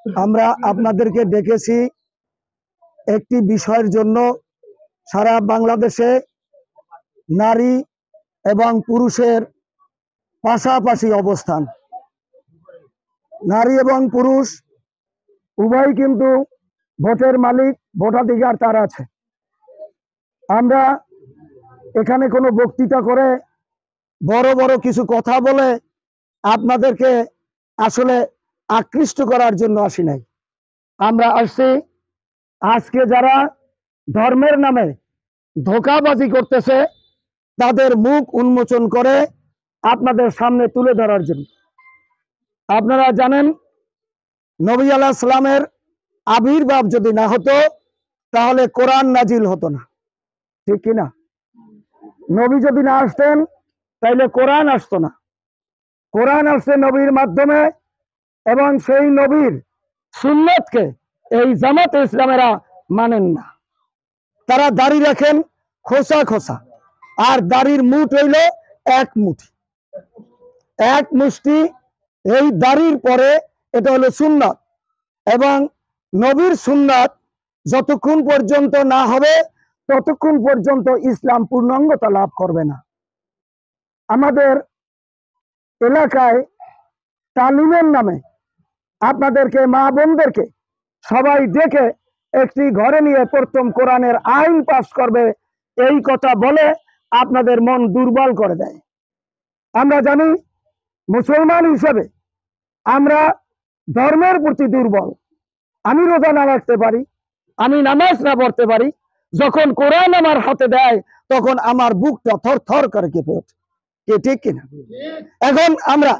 আমরা আপনাদেরকে ডেকেছি একটি বিষয়ের জন্য। সারা বাংলাদেশে নারী এবং পুরুষের পাশাপাশি অবস্থান। নারী এবং পুরুষ উভয় কিন্তু ভোটের মালিক, ভোটাধিকার তার আছে। আমরা এখানে কোনো বক্তৃতা করে বড় বড় কিছু কথা বলে আপনাদেরকে আসলে আকৃষ্ট করার জন্য আসি নাই। আমরা আসছি আজকে যারা ধর্মের নামে ধোঁকাবাজি করতেছে তাদের মুখ উন্মোচন করে আপনাদের সামনে তুলে ধরার জন্য। আপনারা জানেন নবী আলাইহিস সালামের আবির্ভাব যদি না হতো তাহলে কোরআন নাজিল হতো না, ঠিক কিনা? নবী যদি না আসতেন তাহলে কোরআন আসতো না। কোরআন আসছে নবীর মাধ্যমে এবং সেই নবীর সুন্নতকে এই জামাতে ইসলামেরা মানেন না। তারা দাড়ি রাখেন খোসা খোসা, আর দাড়ির মুঠ হইল এক মুঠি, এক মুষ্টি। এই দাড়ির পরে এটা হলো সুন্নত, এবং নবীর সুন্নত যতক্ষণ পর্যন্ত না হবে ততক্ষণ পর্যন্ত ইসলাম পূর্ণাঙ্গতা লাভ করবে না। আমাদের এলাকায় তালিমের নামে আপনাদেরকে, মা বোনদেরকে সবাই ডেকে একটি ঘরে নিয়ে প্রথম কোরআনের আইন পাস করবে, এই কথা বলে আপনাদের মন দুর্বল করে দেয়। আমরা জানি মুসলমান হিসেবে আমরা ধর্মের প্রতি দুর্বল। আমি রোজা না রাখতে পারি, আমি নামাজ না পড়তে পারি, যখন কোরআন আমার হাতে দেয় তখন আমার বুকটা থর থর করে কেঁপে ওঠে। কে ঠিক কিনা? এখন আমরা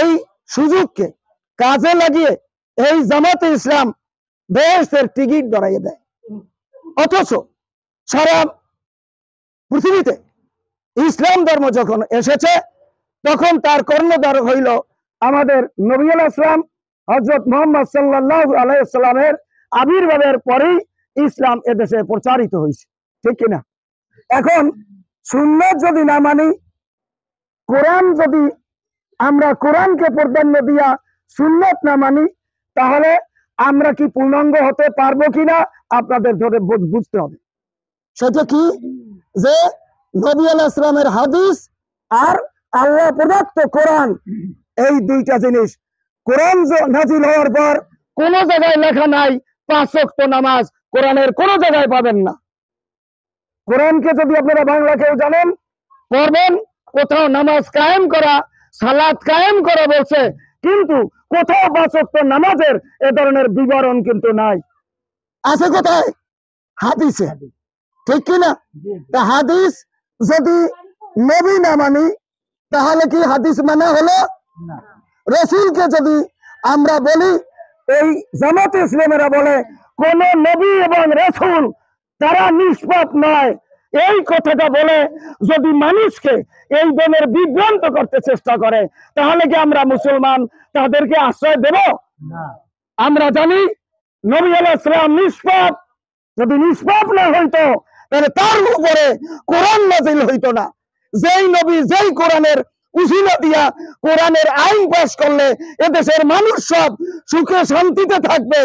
এই সুযোগকে কাজে লাগিয়ে এই জামাতে ইসলাম বেহেশতের টিকিট ধরাইয়ে দেয়, অথচ সারা পৃথিবীতে ইসলাম ধর্ম যখন এসেছে তখন তার কর্ণধার হইল আমাদের নবী আলাইহিস সালাম। হযরত মুহাম্মদ সাল্লাল্লাহু আলাইহি ওয়াসাল্লামের আবির্ভাবের পরেই ইসলাম এদেশে প্রচারিত হয়েছে, ঠিক কিনা? এখন সুন্নাত যদি না মানি, কোরআন যদি আমরা কোরআনকে প্রাধান্য দিয়া সুন্নাত না মানি, তাহলে আমরা কি পূর্ণাঙ্গ হতে পারবো কিনা আপনাদের ধরে বুঝতে হবে। সেটা কি? যে নবী আলাইহিস সালামের হাদিস আর আল্লাহ প্রদত্ত কোরআন, এই দুইটা জিনিস। কোরআন নাজিল হওয়ার পর কোন জায়গায় লেখা নাই 5 ওয়াক্ত নামাজ, কোরআনের কোন জায়গায় পাবেন না। কোরআনকে যদি আপনারা বাংলা কেউ জানেন পড়বেন, কোথাও নামাজ কায়েম করা, সালাত কায়েম করা বলছে, কিন্তু কোথাও 5 ওয়াক্ত নামাজের এ ধরনের বিবরণ কিন্তু নাই। আছে কোথায়? হাদিসে, ঠিক কিনা? তা হাদিস যদি নবী না মানি তাহলে কি হাদিস মানা হলো? রাসূলকে যদি আমরা বলি, এই জামাতে ইসলামেরা বলে কোন নবী এবং রাসূল তারা নিষ্পাপ নয়, এই কথাটা বলে যদি মানুষকে এই ধরনের বিভ্রান্ত করতে চেষ্টা করে তাহলে কি আমরা মুসলমান তাদেরকে আশ্রয় দেব? আমরা জানি নবী আলাইহিস সালাম নিষ্পাপ। যদি নিষ্পাপ না হইতো তাহলে তার উপরে কোরআন নাযিল হইতো না। যেই নবী যেই কোরআনের উসিলা দিয়া কোরআনের আইন পাস করলে এদেশের মানুষ সব সুখে শান্তিতে থাকবে,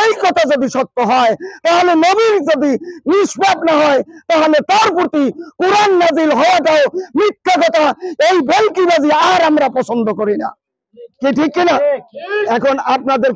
এই কথা যদি সত্য হয় তাহলে নবী যদি নিষ্পাপ না হয় তাহলে তার প্রতি কোরআন নাযিল হওয়াটাও মিথ্যা কথা। এই ভেলকিবাজি আর আমরা পছন্দ করি না, কি ঠিক কিনা? এখন আপনাদেরকে